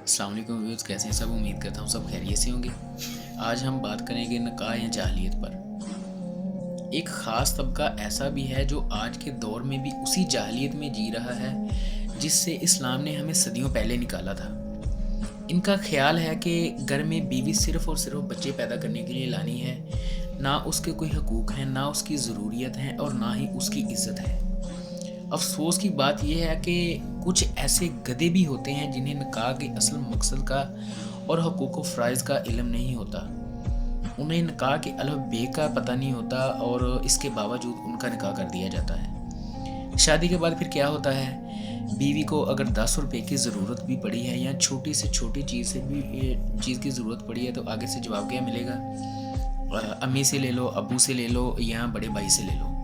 अस्सलाम वालेकुम व्यूअर्स, कैसे हैं सब। उम्मीद करता हूँ सब खैरियत से होंगे। आज हम बात करेंगे निकाह या जाहिलियत पर। एक ख़ास तबका ऐसा भी है जो आज के दौर में भी उसी जाहिलियत में जी रहा है जिससे इस्लाम ने हमें सदियों पहले निकाला था। इनका ख्याल है कि घर में बीवी सिर्फ़ और सिर्फ बच्चे पैदा करने के लिए लानी है, ना उसके कोई हकूक़ हैं, ना उसकी ज़रूरियत हैं और ना ही उसकी इज़्ज़त है। अफ़सोस की बात यह है कि कुछ ऐसे गधे भी होते हैं जिन्हें निकाह के असल मकसद का और हकूक़ व फ़राइज़ का इल्म नहीं होता। उन्हें निकाह के अलफ़ बे का पता नहीं होता और इसके बावजूद उनका निकाह कर दिया जाता है। शादी के बाद फिर क्या होता है? बीवी को अगर 10 रुपए की ज़रूरत भी पड़ी है या छोटी से छोटी चीज़ की ज़रूरत पड़ी है तो आगे से जवाब क्या मिलेगा? अम्मी से ले लो, अब्बू से ले लो या बड़े भाई से ले लो।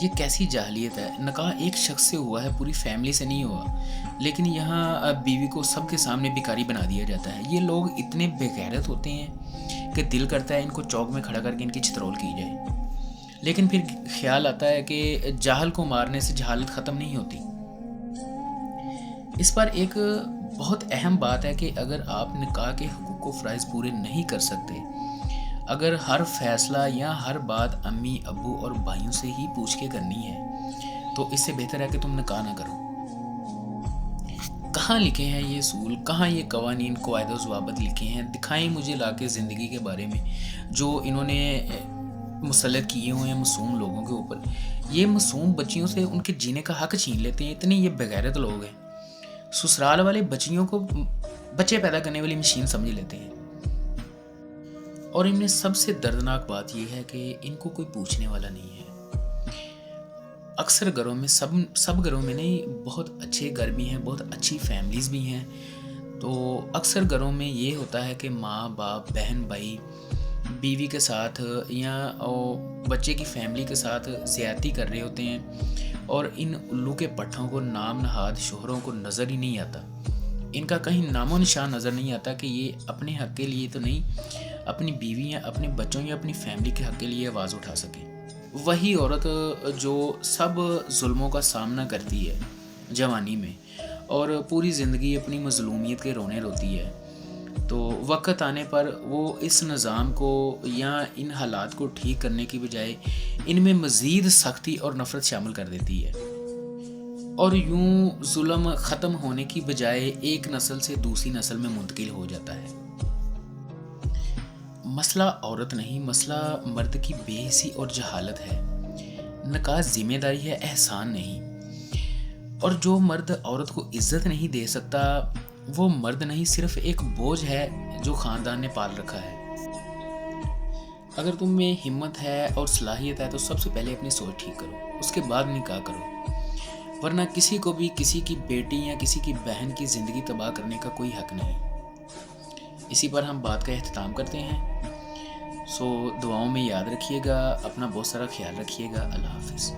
ये कैसी जाहिलियत है? निकाह एक शख्स से हुआ है, पूरी फैमिली से नहीं हुआ। लेकिन यहाँ बीवी को सबके सामने भिखारी बना दिया जाता है। ये लोग इतने बेगैरत होते हैं कि दिल करता है इनको चौक में खड़ा करके इनकी चितरौल की जाए। लेकिन फिर ख्याल आता है कि जाहल को मारने से जहालत ख़त्म नहीं होती। इस पर एक बहुत अहम बात है कि अगर आप निकाह के हुकूक व फ़राइज़ पूरे नहीं कर सकते, अगर हर फैसला या हर बात अम्मी, अब्बू और भाइयों से ही पूछ के करनी है, तो इससे बेहतर है कि तुम निकाह ना करो। कहाँ लिखे हैं ये असूल, कहाँ ये कवानीन, क़वाइद व ज़वाबित लिखे हैं? दिखाएं मुझे लाके ज़िंदगी के बारे में जो इन्होंने मुसल्लत किए हुए हैं मासूम लोगों के ऊपर। ये मासूम बच्चियों से उनके जीने का हक छीन लेते हैं। इतने ये बेगैरत लोग हैं। ससुराल वाले बच्चियों को बच्चे पैदा करने वाली मशीन समझ लेते हैं। और इनमें सबसे दर्दनाक बात यह है कि इनको कोई पूछने वाला नहीं है। अक्सर घरों में सब घरों में नहीं, बहुत अच्छे घर भी हैं, बहुत अच्छी फैमिलीज़ भी हैं। तो अक्सर घरों में ये होता है कि माँ बाप, बहन भाई बीवी के साथ या बच्चे की फैमिली के साथ ज़्यादती कर रहे होते हैं और इन उल्लू के पट्ठों को, नाम नहाद शोहरों को नज़र ही नहीं आता। इनका कहीं नामो निशान नज़र नहीं आता कि ये अपने हक़ के लिए तो नहीं, अपनी बीवी या अपने बच्चों या अपनी फैमिली के हक़ के लिए आवाज़ उठा सके। वही औरत जो सब जुल्मों का सामना करती है जवानी में और पूरी ज़िंदगी अपनी मज़लूमियत के रोने रोती है, तो वक़्त आने पर वो इस निज़ाम को या इन हालात को ठीक करने की बजाय इनमें मज़ीद सख्ती और नफ़रत शामिल कर देती है और यूं जुल्म ख़त्म होने की बजाय एक नस्ल से दूसरी नस्ल में मुंतकिल हो जाता है। मसला औरत नहीं, मसला मर्द की बेहिसी और जहालत है। निकाह ज़िम्मेदारी है, एहसान नहीं। और जो मर्द औरत को इज़्ज़त नहीं दे सकता वो मर्द नहीं, सिर्फ एक बोझ है जो ख़ानदान ने पाल रखा है। अगर तुम में हिम्मत है और सलाहियत है तो सबसे पहले अपनी सोच ठीक करो, उसके बाद निकाह करो। वरना किसी को भी किसी की बेटी या किसी की बहन की ज़िंदगी तबाह करने का कोई हक़ नहीं। इसी पर हम बात का इख्तिताम करते हैं। दुआओं में याद रखिएगा, अपना बहुत सारा ख्याल रखिएगा। अल्लाह हाफ़िज़।